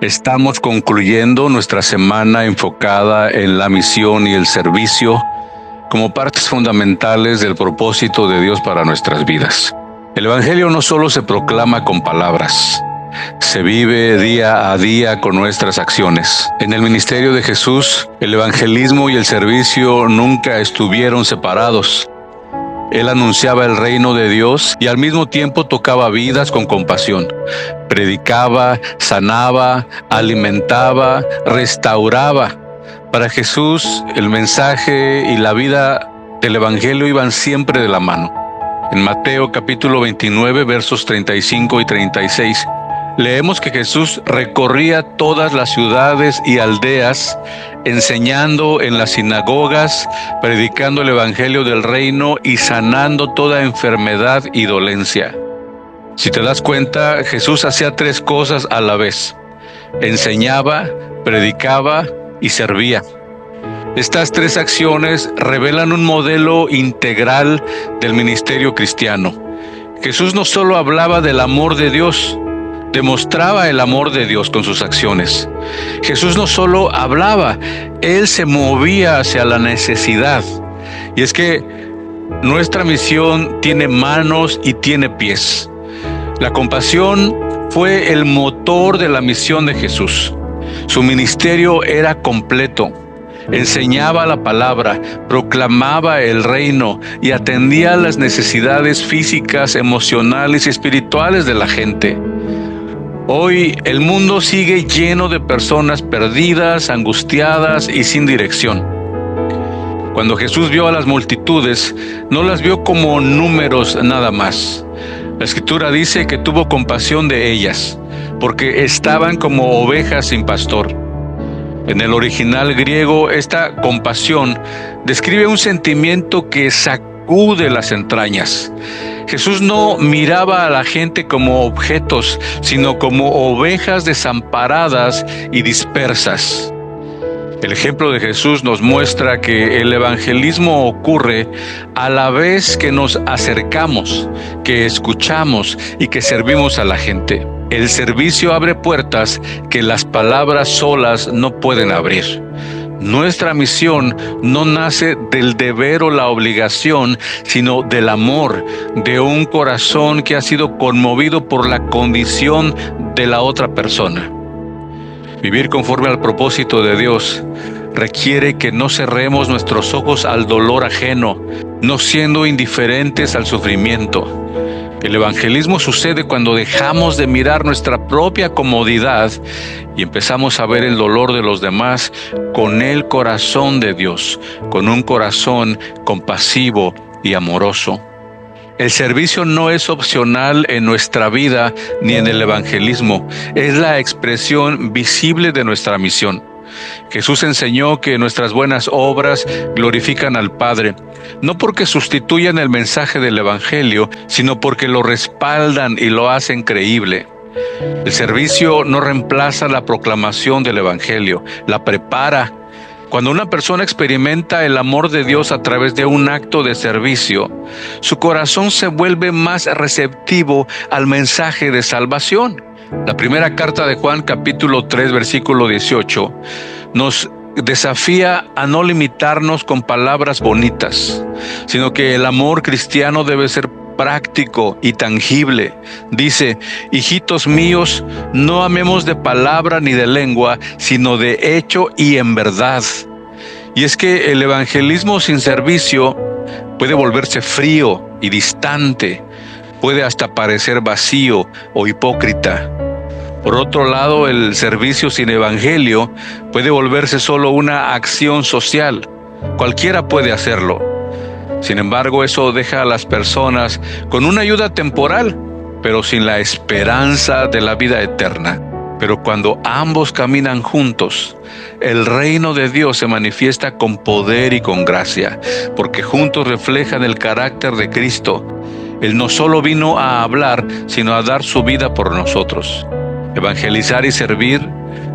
Estamos concluyendo nuestra semana enfocada en la misión y el servicio como partes fundamentales del propósito de Dios para nuestras vidas. El Evangelio no solo se proclama con palabras, se vive día a día con nuestras acciones. En el ministerio de Jesús, el evangelismo y el servicio nunca estuvieron separados. Él anunciaba el reino de Dios y al mismo tiempo tocaba vidas con compasión. Predicaba, sanaba, alimentaba, restauraba. Para Jesús, el mensaje y la vida del evangelio iban siempre de la mano. En Mateo capítulo 29, versos 35 y 36, leemos que Jesús recorría todas las ciudades y aldeas, enseñando en las sinagogas, predicando el evangelio del reino y sanando toda enfermedad y dolencia. Si te das cuenta, Jesús hacía tres cosas a la vez: enseñaba, predicaba y servía. Estas tres acciones revelan un modelo integral del ministerio cristiano. Jesús no solo hablaba del amor de Dios, demostraba el amor de Dios con sus acciones. Jesús no solo hablaba, Él se movía hacia la necesidad. Y es que nuestra misión tiene manos y tiene pies. La compasión fue el motor de la misión de Jesús. Su ministerio era completo. Enseñaba la palabra, proclamaba el reino y atendía las necesidades físicas, emocionales y espirituales de la gente. Hoy el mundo sigue lleno de personas perdidas, angustiadas y sin dirección. Cuando Jesús vio a las multitudes, no las vio como números nada más. La Escritura dice que tuvo compasión de ellas, porque estaban como ovejas sin pastor. En el original griego, esta compasión describe un sentimiento que sacude las entrañas. Jesús no miraba a la gente como objetos, sino como ovejas desamparadas y dispersas. El ejemplo de Jesús nos muestra que el evangelismo ocurre a la vez que nos acercamos, que escuchamos y que servimos a la gente. El servicio abre puertas que las palabras solas no pueden abrir. Nuestra misión no nace del deber o la obligación, sino del amor, de un corazón que ha sido conmovido por la condición de la otra persona. Vivir conforme al propósito de Dios requiere que no cerremos nuestros ojos al dolor ajeno, no siendo indiferentes al sufrimiento. El evangelismo sucede cuando dejamos de mirar nuestra propia comodidad y empezamos a ver el dolor de los demás con el corazón de Dios, con un corazón compasivo y amoroso. El servicio no es opcional en nuestra vida ni en el evangelismo, es la expresión visible de nuestra misión. Jesús enseñó que nuestras buenas obras glorifican al Padre, no porque sustituyan el mensaje del Evangelio, sino porque lo respaldan y lo hacen creíble. El servicio no reemplaza la proclamación del Evangelio, la prepara. Cuando una persona experimenta el amor de Dios a través de un acto de servicio, su corazón se vuelve más receptivo al mensaje de salvación. La primera carta de Juan, capítulo 3, versículo 18, nos desafía a no limitarnos con palabras bonitas, sino que el amor cristiano debe ser práctico y tangible. Dice: hijitos míos, no amemos de palabra ni de lengua, sino de hecho y en verdad. Y es que el evangelismo sin servicio puede volverse frío y distante, puede hasta parecer vacío o hipócrita. Por otro lado, el servicio sin evangelio puede volverse solo una acción social. Cualquiera puede hacerlo. Sin embargo, eso deja a las personas con una ayuda temporal, pero sin la esperanza de la vida eterna. Pero cuando ambos caminan juntos, el reino de Dios se manifiesta con poder y con gracia, porque juntos reflejan el carácter de Cristo. Él no solo vino a hablar, sino a dar su vida por nosotros. Evangelizar y servir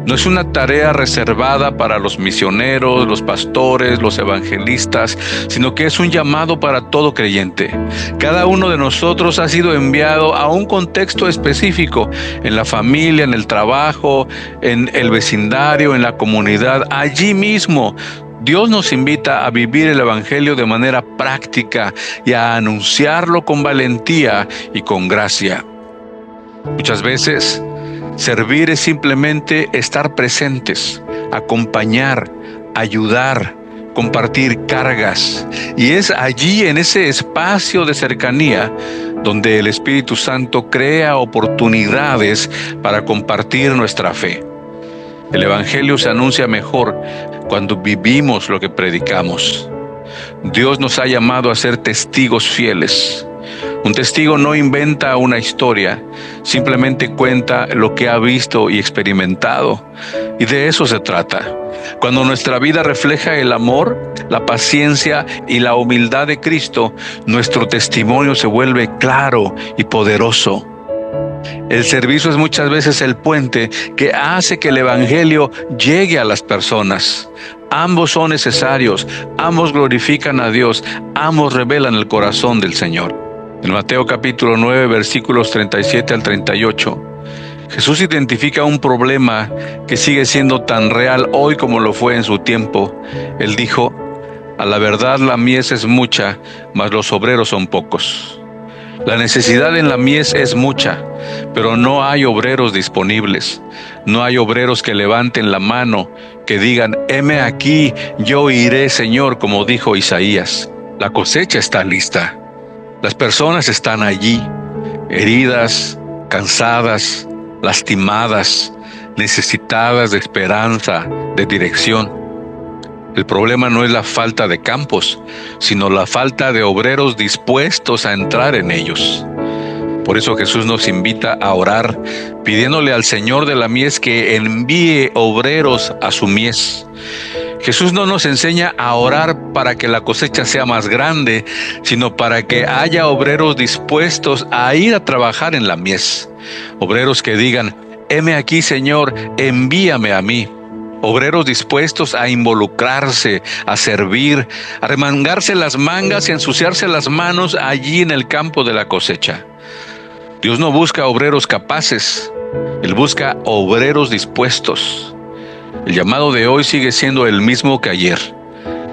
No es una tarea reservada para los misioneros, los pastores, los evangelistas, sino que es un llamado para todo creyente. Cada uno de nosotros ha sido enviado a un contexto específico, en la familia, en el trabajo, en el vecindario, en la comunidad, allí mismo. Dios nos invita a vivir el Evangelio de manera práctica y a anunciarlo con valentía y con gracia. Muchas veces, servir es simplemente estar presentes, acompañar, ayudar, compartir cargas. Y es allí, en ese espacio de cercanía, donde el Espíritu Santo crea oportunidades para compartir nuestra fe. El Evangelio se anuncia mejor cuando vivimos lo que predicamos. Dios nos ha llamado a ser testigos fieles. Un testigo no inventa una historia, simplemente cuenta lo que ha visto y experimentado. Y de eso se trata. Cuando nuestra vida refleja el amor, la paciencia y la humildad de Cristo, nuestro testimonio se vuelve claro y poderoso. El servicio es muchas veces el puente que hace que el Evangelio llegue a las personas. Ambos son necesarios, ambos glorifican a Dios, ambos revelan el corazón del Señor. En Mateo capítulo 9, versículos 37 al 38, Jesús identifica un problema que sigue siendo tan real hoy como lo fue en su tiempo. Él dijo: a la verdad la mies es mucha, mas los obreros son pocos. La necesidad en la mies es mucha, pero no hay obreros disponibles. No hay obreros que levanten la mano, que digan: heme aquí, yo iré, Señor, como dijo Isaías. La cosecha está lista. Las personas están allí, heridas, cansadas, lastimadas, necesitadas de esperanza, de dirección. El problema no es la falta de campos, sino la falta de obreros dispuestos a entrar en ellos. Por eso Jesús nos invita a orar, pidiéndole al Señor de la mies que envíe obreros a su mies. Jesús no nos enseña a orar para que la cosecha sea más grande, sino para que haya obreros dispuestos a ir a trabajar en la mies. Obreros que digan: heme aquí, Señor, envíame a mí. Obreros dispuestos a involucrarse, a servir, a remangarse las mangas y a ensuciarse las manos allí en el campo de la cosecha. Dios no busca obreros capaces, Él busca obreros dispuestos. El llamado de hoy sigue siendo el mismo que ayer.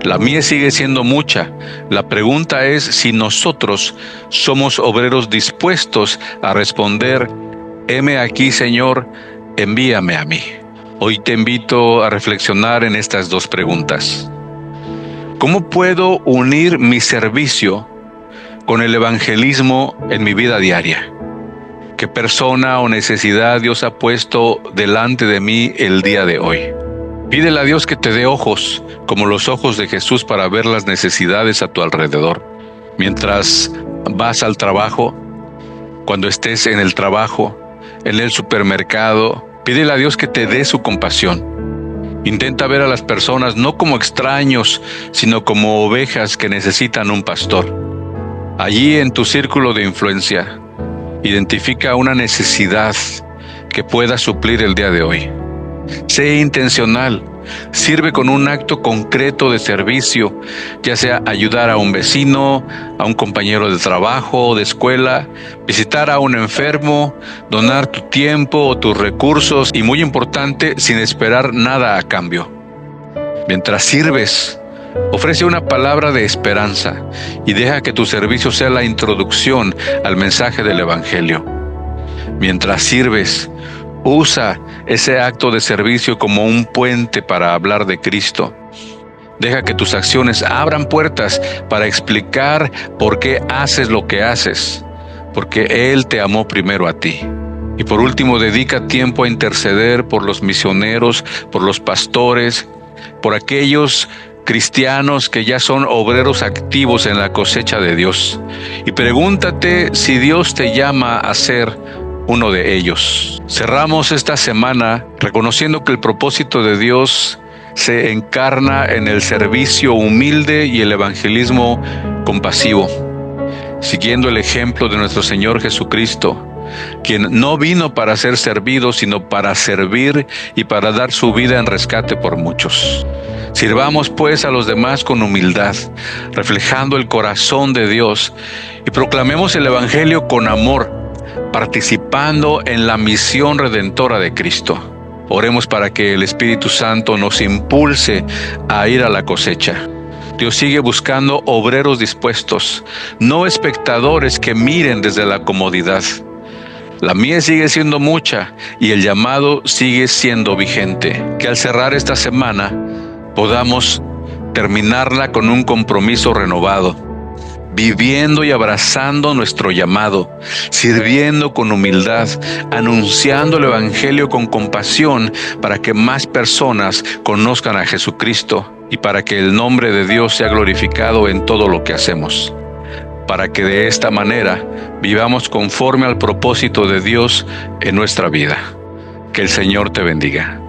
La mies sigue siendo mucha. La pregunta es si nosotros somos obreros dispuestos a responder: heme aquí, Señor, envíame a mí. Hoy te invito a reflexionar en estas dos preguntas. ¿Cómo puedo unir mi servicio con el evangelismo en mi vida diaria? ¿Qué persona o necesidad Dios ha puesto delante de mí el día de hoy? Pídele a Dios que te dé ojos, como los ojos de Jesús, para ver las necesidades a tu alrededor. Mientras vas al trabajo, cuando estés en el trabajo, en el supermercado, pídele a Dios que te dé su compasión. Intenta ver a las personas no como extraños, sino como ovejas que necesitan un pastor. Allí en tu círculo de influencia, identifica una necesidad que puedas suplir el día de hoy. Sé intencional, sirve con un acto concreto de servicio, ya sea ayudar a un vecino, a un compañero de trabajo o de escuela, visitar a un enfermo, donar tu tiempo o tus recursos y, muy importante, sin esperar nada a cambio. Mientras sirves, ofrece una palabra de esperanza y deja que tu servicio sea la introducción al mensaje del Evangelio. Mientras sirves, usa ese acto de servicio como un puente para hablar de Cristo. Deja que tus acciones abran puertas para explicar por qué haces lo que haces, porque Él te amó primero a ti. Y por último, dedica tiempo a interceder por los misioneros, por los pastores, por aquellos cristianos que ya son obreros activos en la cosecha de Dios. Y pregúntate si Dios te llama a ser uno de ellos. Cerramos esta semana reconociendo que el propósito de Dios se encarna en el servicio humilde y el evangelismo compasivo. Siguiendo el ejemplo de nuestro Señor Jesucristo, quien no vino para ser servido, sino para servir y para dar su vida en rescate por muchos. Sirvamos pues a los demás con humildad, reflejando el corazón de Dios, y proclamemos el Evangelio con amor, participando en la misión redentora de Cristo. Oremos para que el Espíritu Santo nos impulse a ir a la cosecha. Dios sigue buscando obreros dispuestos, no espectadores que miren desde la comodidad. La mies sigue siendo mucha y el llamado sigue siendo vigente. Que al cerrar esta semana podamos terminarla con un compromiso renovado, viviendo y abrazando nuestro llamado, sirviendo con humildad, anunciando el Evangelio con compasión para que más personas conozcan a Jesucristo y para que el nombre de Dios sea glorificado en todo lo que hacemos. Para que de esta manera vivamos conforme al propósito de Dios en nuestra vida. Que el Señor te bendiga.